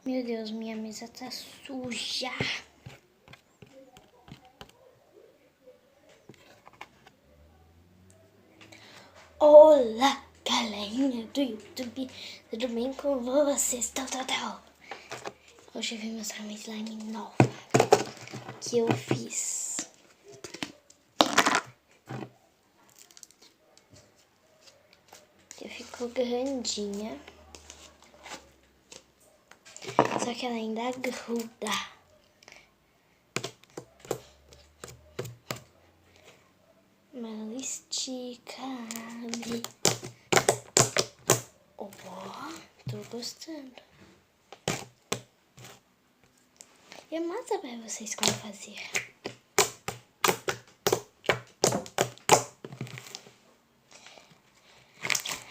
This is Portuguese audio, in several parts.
Meu Deus, minha mesa tá suja. Olá, galerinha do YouTube. Tudo bem com vocês? Tal. Hoje eu vim mostrar uma slime nova que eu fiz. Que ficou grandinha. Só que ela ainda gruda. Mas ela estica, abre. Ó, tô gostando. Eu mostro pra vocês como fazer.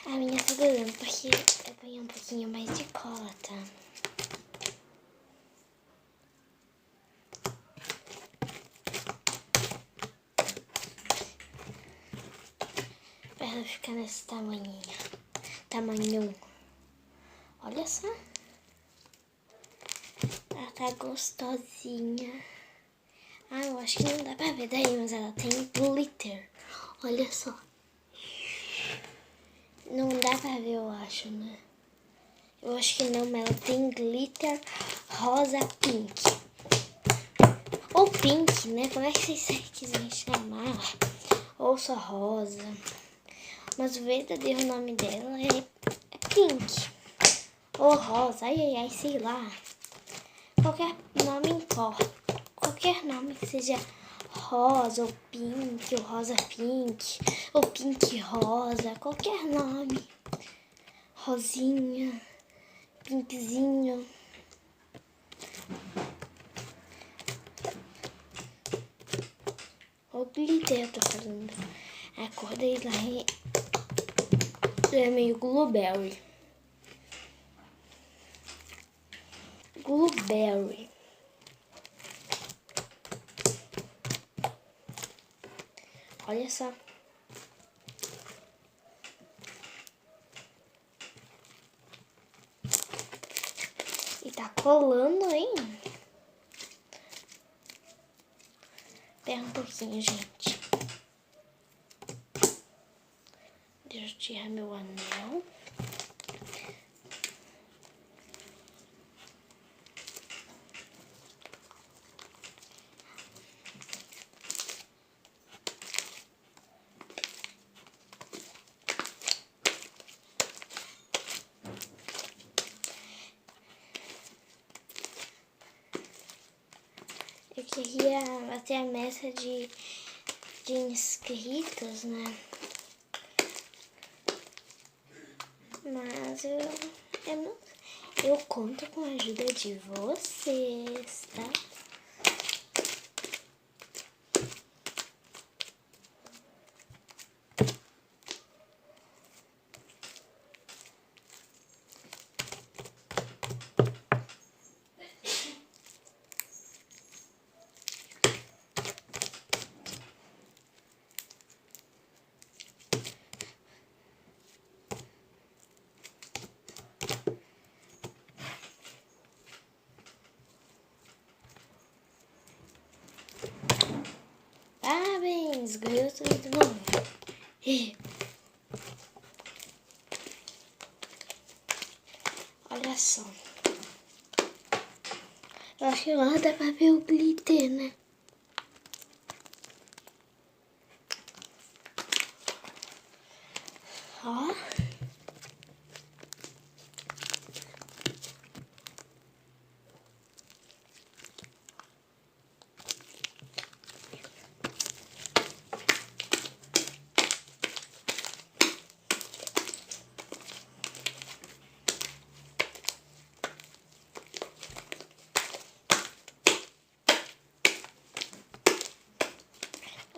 A minha tá grudando porque eu ganhei um pouquinho mais de cola, tá? Pra ela ficar nesse tamanho. Olha só. Ela tá gostosinha. Ah, eu acho que não dá pra ver daí, mas ela tem glitter. Olha só. Não dá pra ver, eu acho, né? Eu acho que não, mas ela tem glitter rosa pink. Ou pink, né? Como é que vocês quiserem chamar? Ou só rosa. Mas o verdadeiro nome dela é pink. Ou rosa, ai, sei lá. Qualquer nome importa. Qualquer nome que seja rosa, ou pink, ou rosa pink, ou pink rosa. Qualquer nome. Rosinha, pinkzinho. O glitter eu tô falando. A cor da slime é meio blueberry. Blueberry. Olha só. E tá colando, hein? Espera um pouquinho, gente. Deixa eu tirar meu anel. Eu queria bater a meta de inscritos, né? Mas eu conto com a ajuda de vocês, tá? Parabéns, ganhou tudo de novo. Olha só. Eu acho que lá dá pra ver o glitter, né? Ó.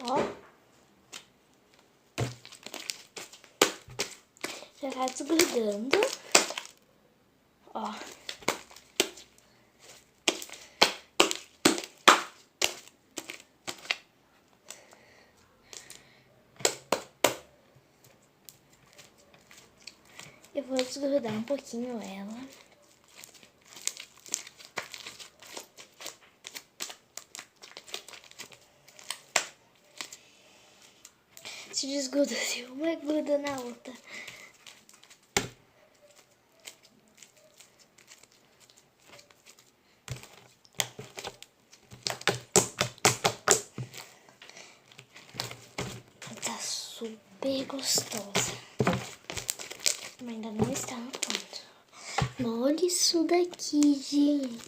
Ó. Já tá desgrudando. Ó. Eu vou desgrudar um pouquinho ela. gente desgruda assim, uma gruda na outra. Tá super gostosa. Mas ainda não está no ponto. Olha isso daqui, gente.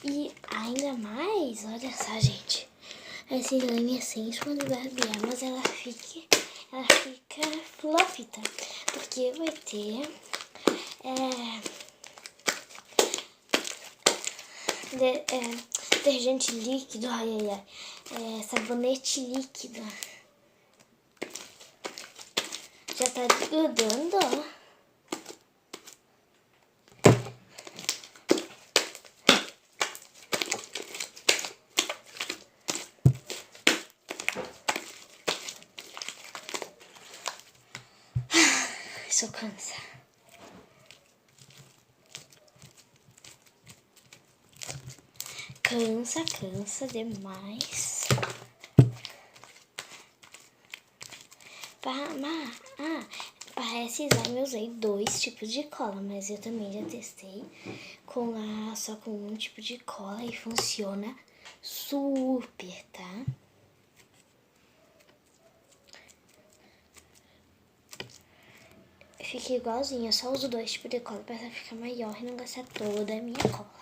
E ainda mais, olha só, gente. Essa slime é sem esponja barbear, mas ela fica fluffy, tá? Porque vai ter detergente líquido, sabonete líquido. Já tá grudando, ó. Isso cansa. Cansa demais. Para esse slime eu usei 2 tipos de cola, mas eu também já testei só com um tipo de cola e funciona super, tá? Fica igualzinho, eu só uso 2 tipos de cola para ela ficar maior e não gastar toda a minha cola.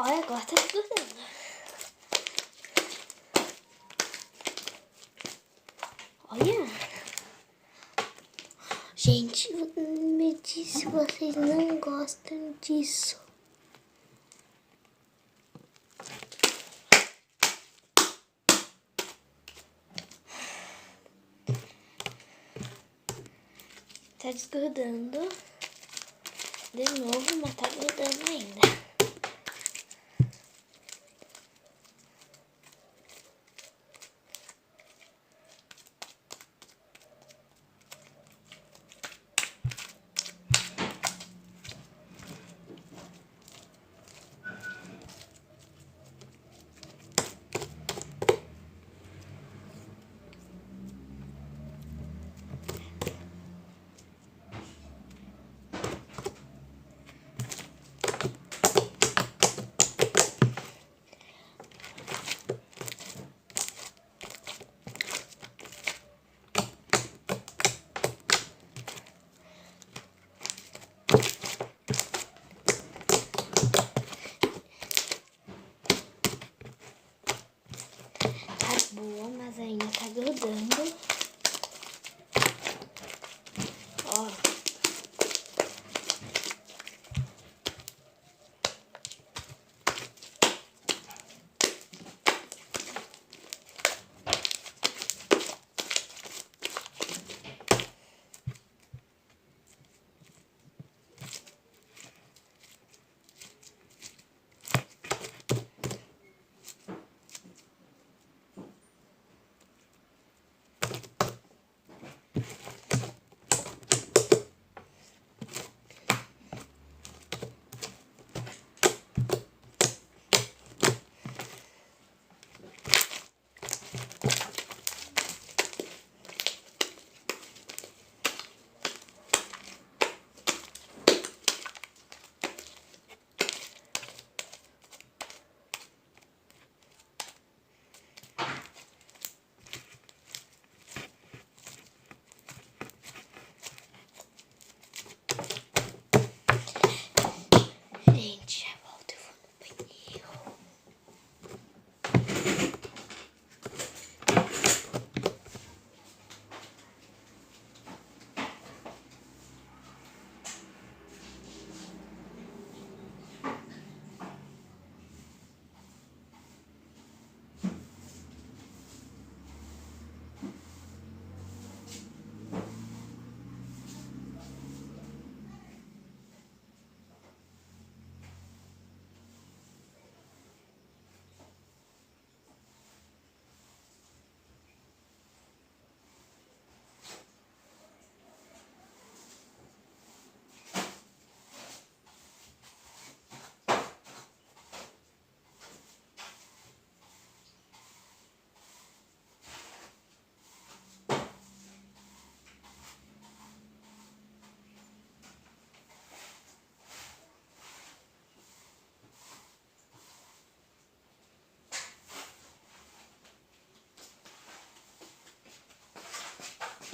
Olha, agora tá grudando. Olha. Gente, me diz se vocês não gostam disso. Tá desgrudando de novo, mas tá grudando ainda.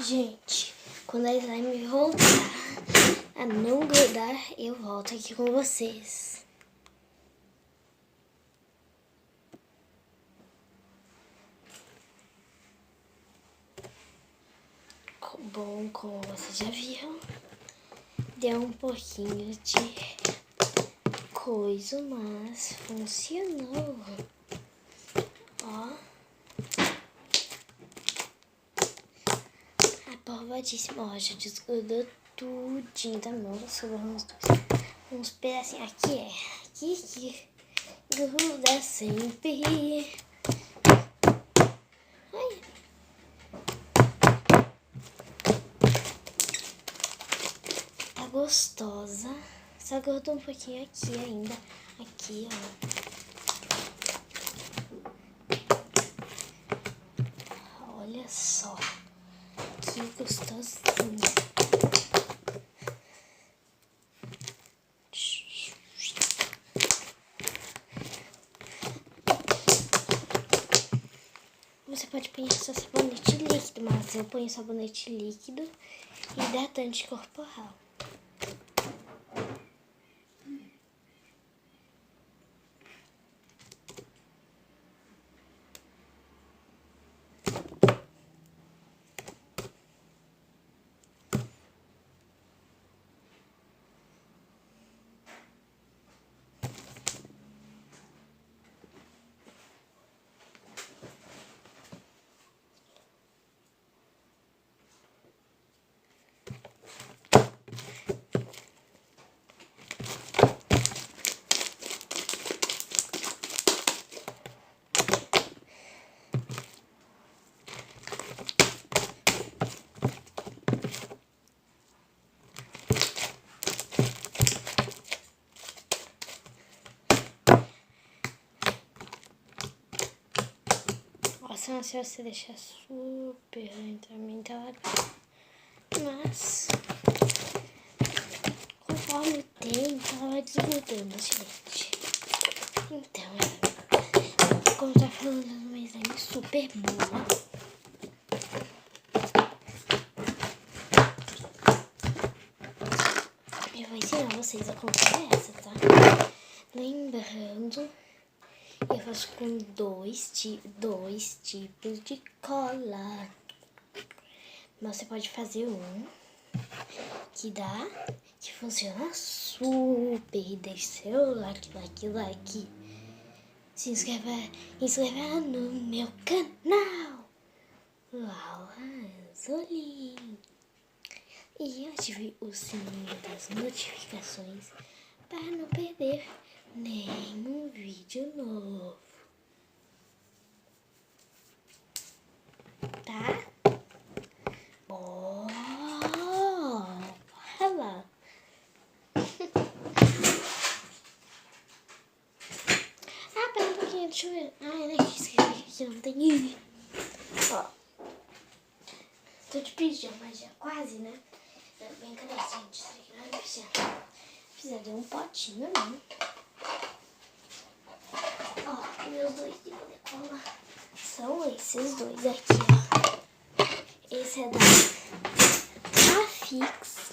Gente, quando a slime voltar a não grudar, eu volto aqui com vocês. Bom, como vocês já viram, deu um pouquinho de coisa, mas funcionou. Ó. Aprovadíssimo. Ó, já desgrudou tudinho, tá bom? Sobrou uns pedacinhos. Aqui. Gruda sempre. Ai. Tá gostosa. Só grudou um pouquinho aqui ainda. Aqui, ó. Olha só. Que gostosinho. Você pode pôr seu sabonete líquido, mas eu ponho sabonete líquido e hidratante corporal. Nossa, se você deixar super lentamente, mas conforme o tempo, ela vai desgrudando, gente. Então, como tá falando, uma slime super boa. Eu vou ensinar vocês a comprar essa, tá? Lembrando, eu faço com dois tipos de cola. Mas você pode fazer um que funciona super. Deixe seu like. Se inscreva no meu canal, Laura Anzolin. E ative o sininho das notificações para não perder nenhum vídeo novo. Tá? Bora lá. Pera um pouquinho, deixa eu ver. Ai, né? Esqueci que não tem. Ó. Tô de pijama já, quase, né? Brincadeira, gente. Isso aqui não é pijama. Precisa de um potinho, né? Ó, meus dois tipos de cola são esses dois aqui, ó. Esse é da Afix.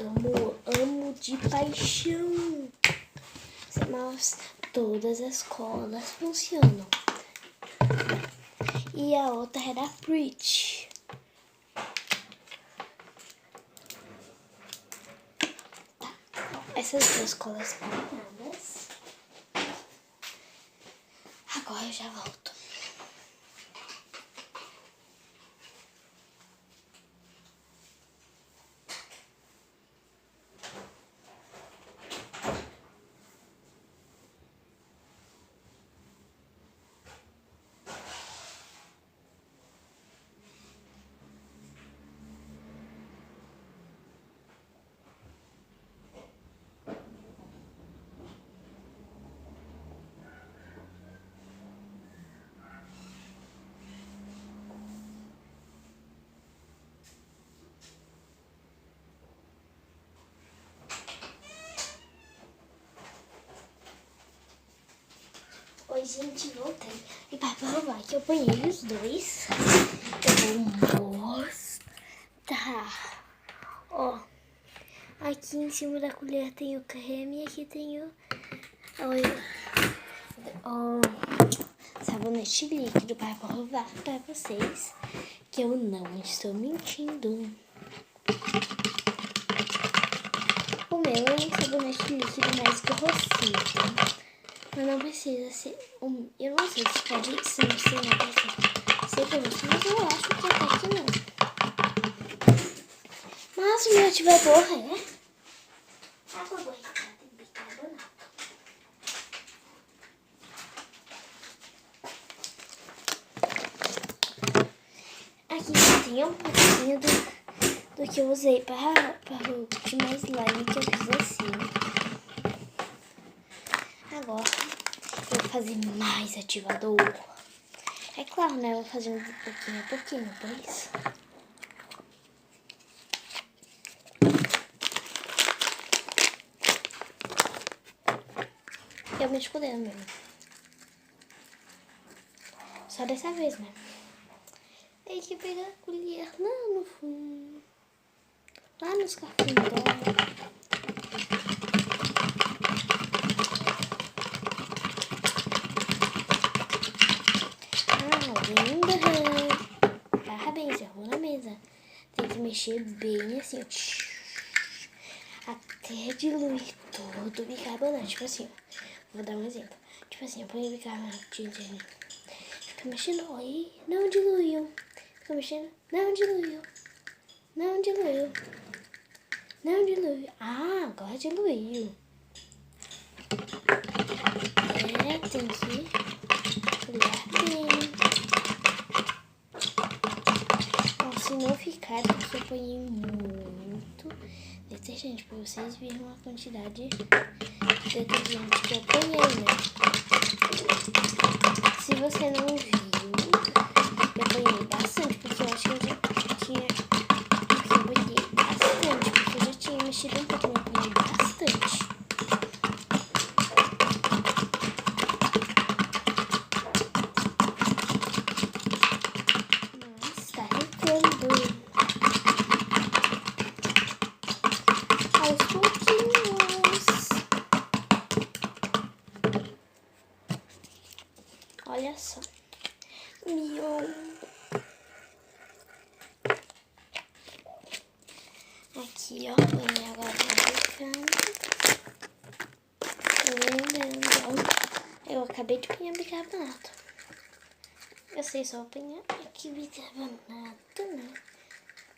Amo de paixão. Mas todas as colas funcionam. E a outra é da Preach. Tá. Essas duas colas combinadas. Agora eu já volto. gente, voltei. E para provar que eu apanhei os dois, eu vou mostrar. Ó, aqui em cima da colher tem o creme e aqui tem o sabonete líquido para provar para vocês que eu não estou mentindo. O meu é um sabonete líquido mais grossito. Mas não precisa ser. Eu não sei se pode ser grosso, mas eu acho que até que não. Mas o meu ativador é água borricada e bicarbonato. Aqui tem um pouquinho do que eu usei para o último slime que eu fiz assim. Agora eu vou fazer mais ativador. É claro, né? Eu vou fazer um pouquinho a pouquinho, pois. Eu me escudei mesmo. Só dessa vez, né? Tem que pegar a colher lá no fundo. Lá nos cafundós. Linda! Parabéns, errou na mesa. Tem que mexer bem assim, ó. Até diluir todo o bicarbonato. Tipo assim, ó. Vou dar um exemplo. Tipo assim, eu ponho o bicarbonato, gente. Fica mexendo, aí não diluiu. Fica mexendo, não diluiu. Não diluiu. Não diluiu. Ah, agora diluiu. Tem que olhar bem. Se não ficar, porque eu ponhei muito detergente, para vocês verem a quantidade de detergente que eu ponhei, né? Se você não viu, eu ponhei bastante, porque eu acho que eu já tinha... Porque eu ponhei bastante, porque eu já tinha mexido um pouco, eu ponhei bastante. Mas tá ficando... aos pouquinhos. Olha só. Aqui, ó. Põe agora na bicana. Eu acabei de pinhar bicarbonato. Eu sei só pinhar aqui bicarbonato, né?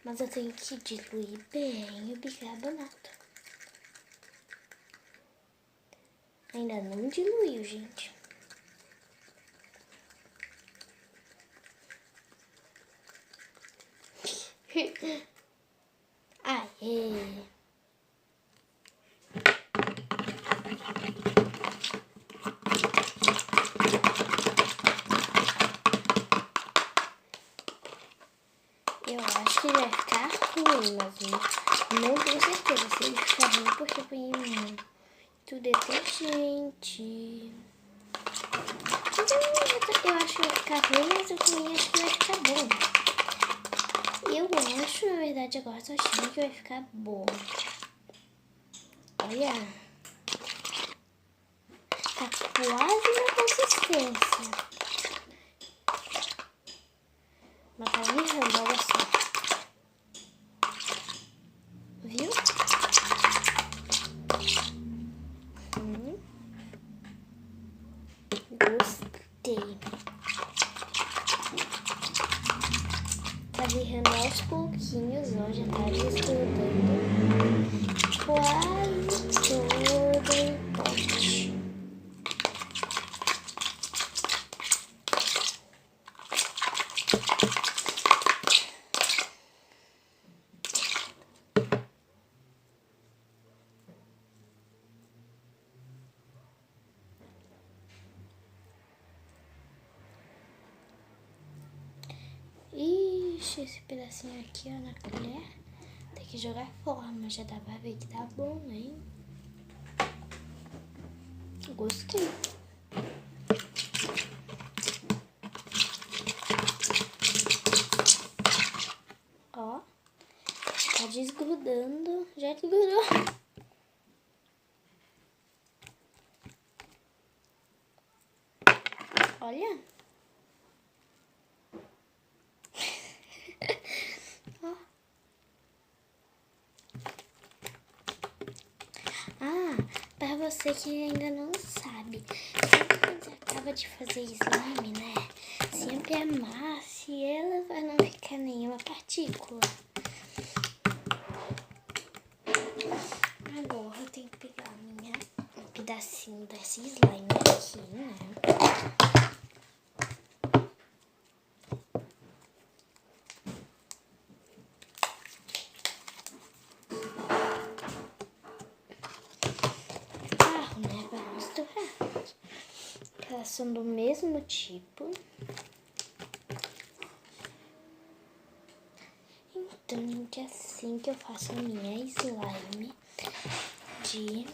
Mas eu tenho que diluir bem o bicarbonato. Ainda não diluiu, gente. Aê! Eu acho que vai ficar ruim, mas não tenho certeza se ele ficar ruim, porque eu ponhei muito detergente. Eu acho que vai ficar ruim, mas eu também acho que vai ficar bom. Eu acho, na verdade, agora tô achando que vai ficar bom. Olha. Tá quase na consistência. Mas tá virando, olha só. Viu? Gostei. Tá virando aos pouquinhos, ó. Já tá desgrudando quase todo o pote. Ixi, esse pedacinho aqui, ó, na colher, tem que jogar fora, mas já dá pra ver que tá bom, hein? Gostei. olha. Ó. Ah, pra você que ainda não sabe, sempre quando você acaba de fazer slime, né? Sempre amasse ela pra não ficar nenhuma partícula. Agora eu tenho que pegar um pedacinho desse slime aqui, né? Né, pra misturar. Elas são do mesmo tipo. Então, gente, é assim que eu faço a minha slime de...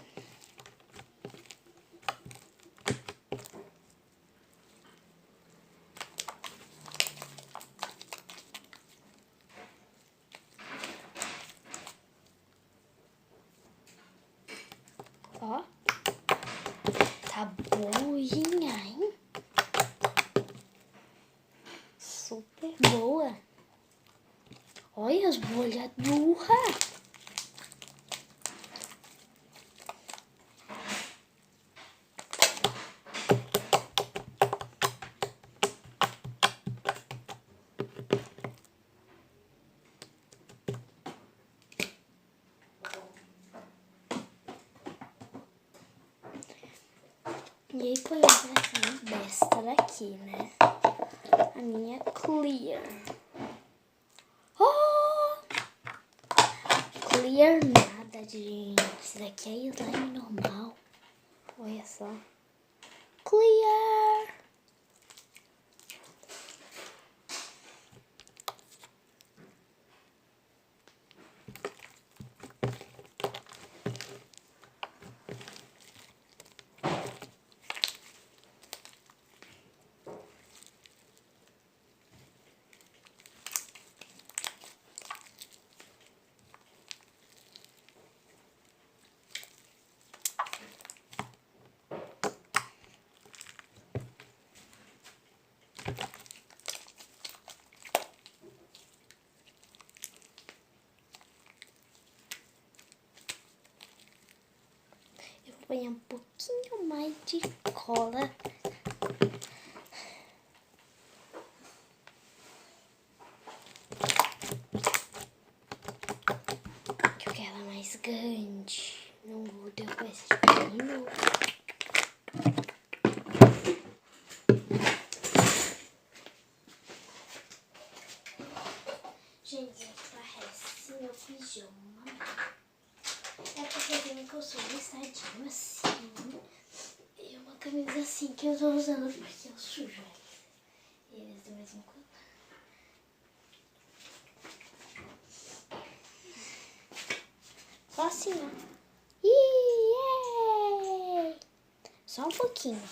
Ó. Tá boinha, hein? Super boa. Olha as bolhaduras. E aí põe essa besta daqui, né? A minha clear. Oh! Clear nada, gente. Isso daqui é slime normal. Olha só. Clear! Põe um pouquinho mais de cola. Que eu quero ela mais grande. Não vou derrubar esse pequeno. Gente, parece meu pijama. É porque tem que eu sou listadinho assim. E uma camisa assim que eu tô usando porque eu sujo eles do mesmo cor. Só assim, ó. Iêêê! Só um pouquinho.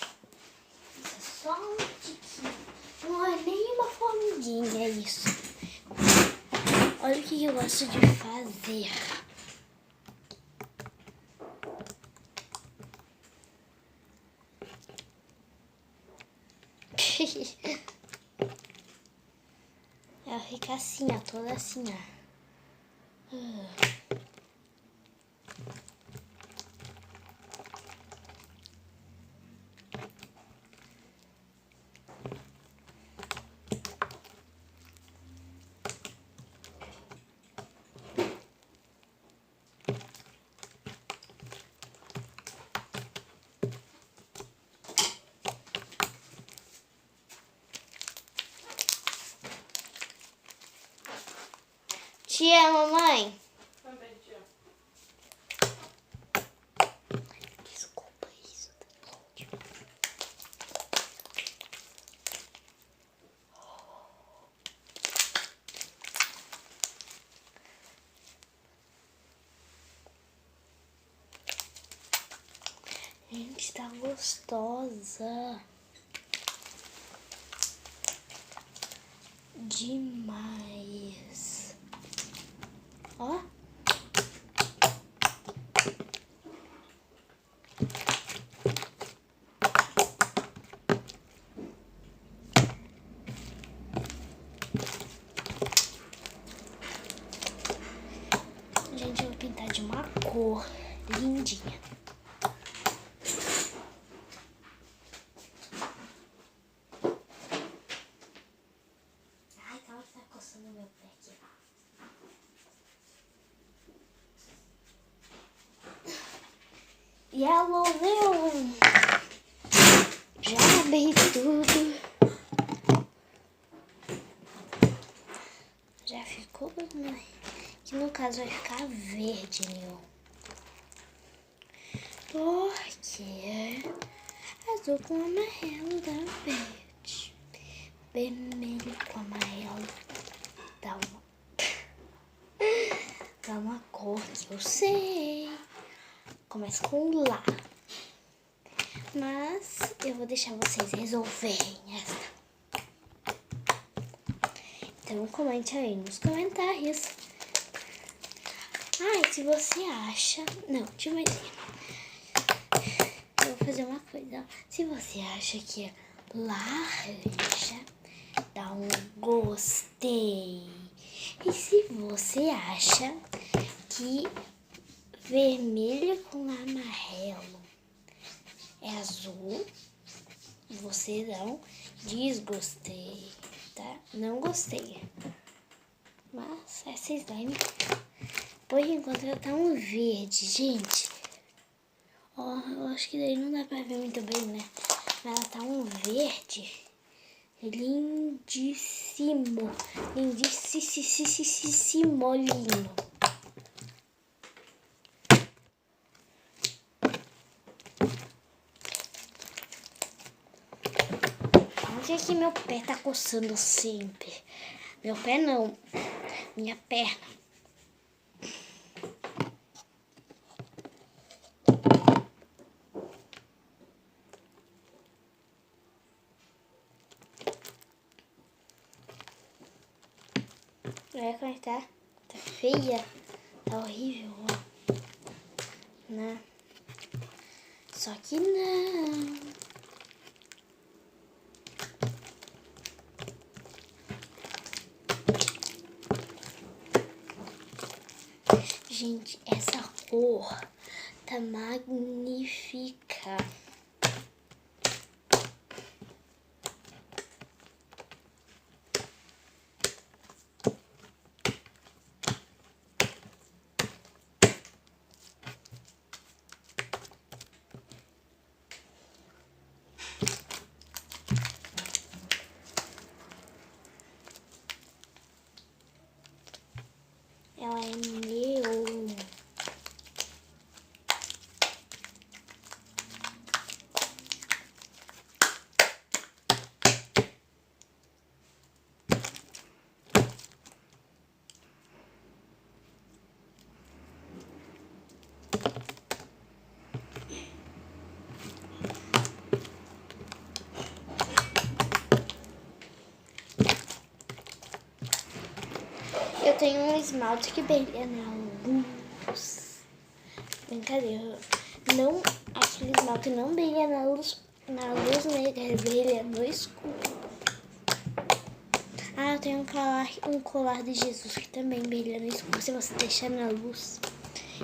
Só um tiquinho. Não é nem uma formiguinha, é isso. Olha o que eu gosto de fazer. Ela fica assim, ó, toda assim, ó. Te amo, mamãe. Também te amo. Desculpa isso, gente. Gente, tá gostosa. Demais. Ó. lindinha. Ai, calma que tá coçando meu pé aqui. Yellow Neon. Já abri tudo. Já ficou, né? Que no caso vai ficar verde, Neon. Porque azul com amarelo dá verde. Vermelho com amarelo dá uma cor que eu sei. Começa com lá. Mas eu vou deixar vocês resolverem essa. Então comente aí nos comentários. Ai, se você acha... Não, deixa eu ver. Eu vou fazer uma coisa. Se você acha que é laranja, dá um gostei. E se você acha que vermelho com amarelo é azul, você dá um desgostei, tá? Não gostei. Mas essa slime, por enquanto, ela tá um verde, gente. Ó, eu acho que daí não dá pra ver muito bem, né? Mas ela tá um verde lindíssimo. Lindíssimo, lindo. Onde é que meu pé tá coçando sempre? Meu pé não, minha perna. Olha como tá. Tá feia. Tá horrível, ó. Né? Só que não. Gente, essa cor tá magnífica. Ela é meu. Eu tenho um esmalte que brilha na luz. Brincadeira. Não, aquele esmalte não brilha na luz negra, brilha no escuro. Ah, eu tenho um colar de Jesus que também brilha no escuro. Se você deixar na luz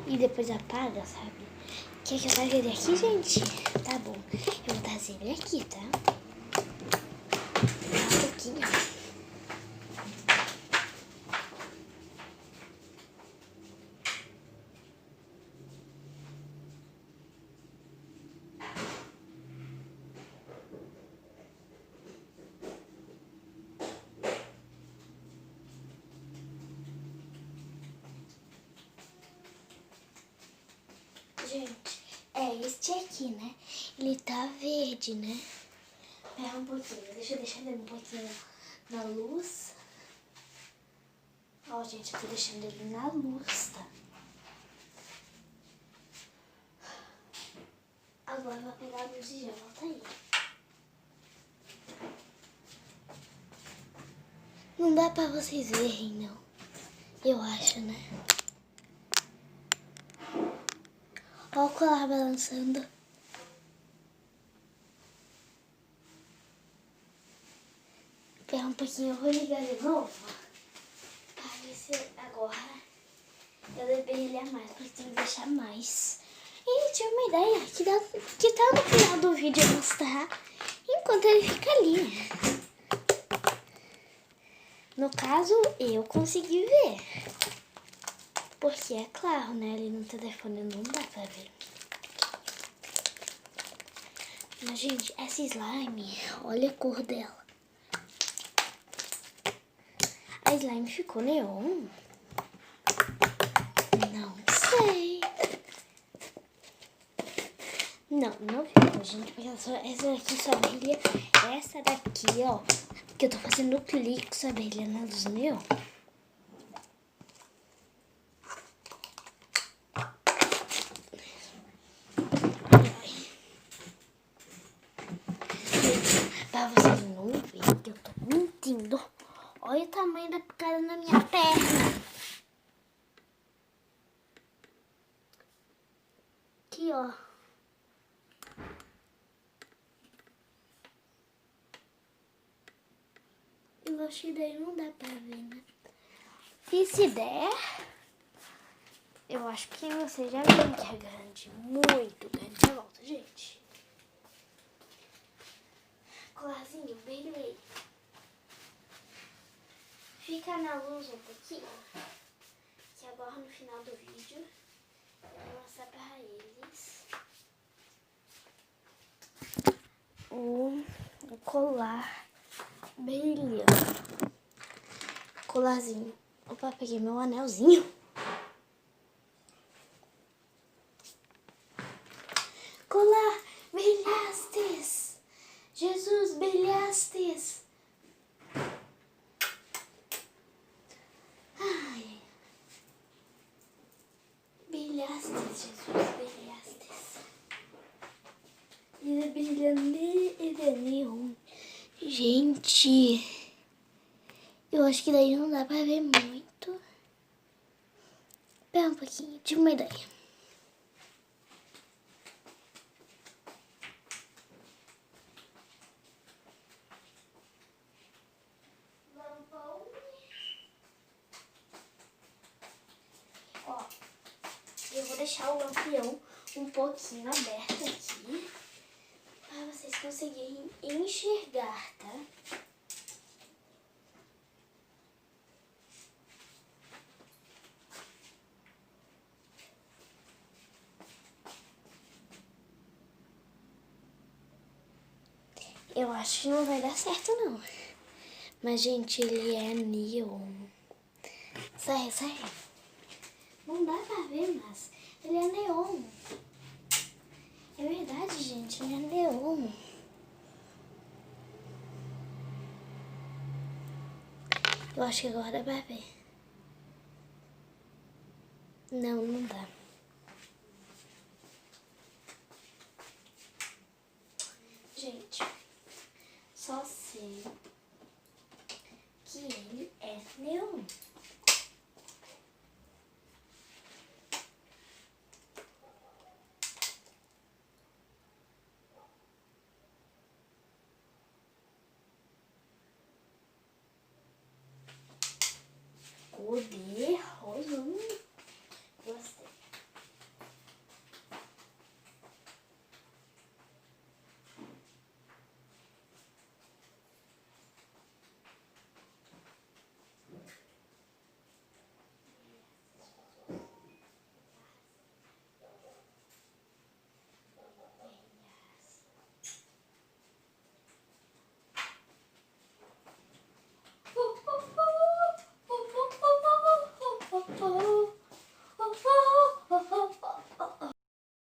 e depois apaga, sabe? Quer que eu traga ele aqui, gente? Tá bom. Eu vou trazer ele aqui, tá? Um pouquinho. Gente, é este aqui, né? Ele tá verde, né? Pera um pouquinho, deixa eu deixar ele um pouquinho na luz. Ó, gente, eu tô deixando ele na luz, tá? Agora eu vou pegar a luz e já volta aí. Não dá pra vocês verem, não. Eu acho, né? Ó o colar balançando. Espera um pouquinho, eu vou ligar de novo. Pra ver se agora eu brilhar mais, porque tem que deixar mais. tive uma ideia que tá no final do vídeo eu mostrar enquanto ele fica ali. No caso, eu consegui ver. Porque é claro, né? Ali no telefone não dá pra ver. Mas, gente, essa slime, olha a cor dela. A slime ficou neon? Não sei. Não ficou, gente. Porque essa daqui só brilha. Essa daqui, ó. Que eu tô fazendo o clique, só brilha na luz neon. Pra vocês não verem que eu tô mentindo. Olha o tamanho da picada na minha perna. Aqui, ó. Eu acho que daí não dá pra ver, né? E se der, eu acho que você já viu que é grande. Muito grande a volta, gente. Colarzinho bem meio. Fica na luz um pouquinho. Que agora no final do vídeo eu vou mostrar pra eles o colar brilhante. Colarzinho. Opa, peguei meu anelzinho. Colar, brilhastes. Jesus, brilhastes. Ai. Brilhastes, Jesus, brilhastes. Ele brilhando, ele é neon. Gente, eu acho que daí não dá pra ver muito. Espera um pouquinho, tive uma ideia. Ó, eu vou deixar o lampião um pouquinho aberto aqui para vocês conseguirem enxergar, tá? Eu acho que não vai dar certo, não. Mas, gente, ele é neon. Sério. Não dá pra ver, mas ele é neon. É verdade, gente, ele é neon. Eu acho que agora dá pra ver. Não dá. Gente, só sei que ele é neon. Cor dele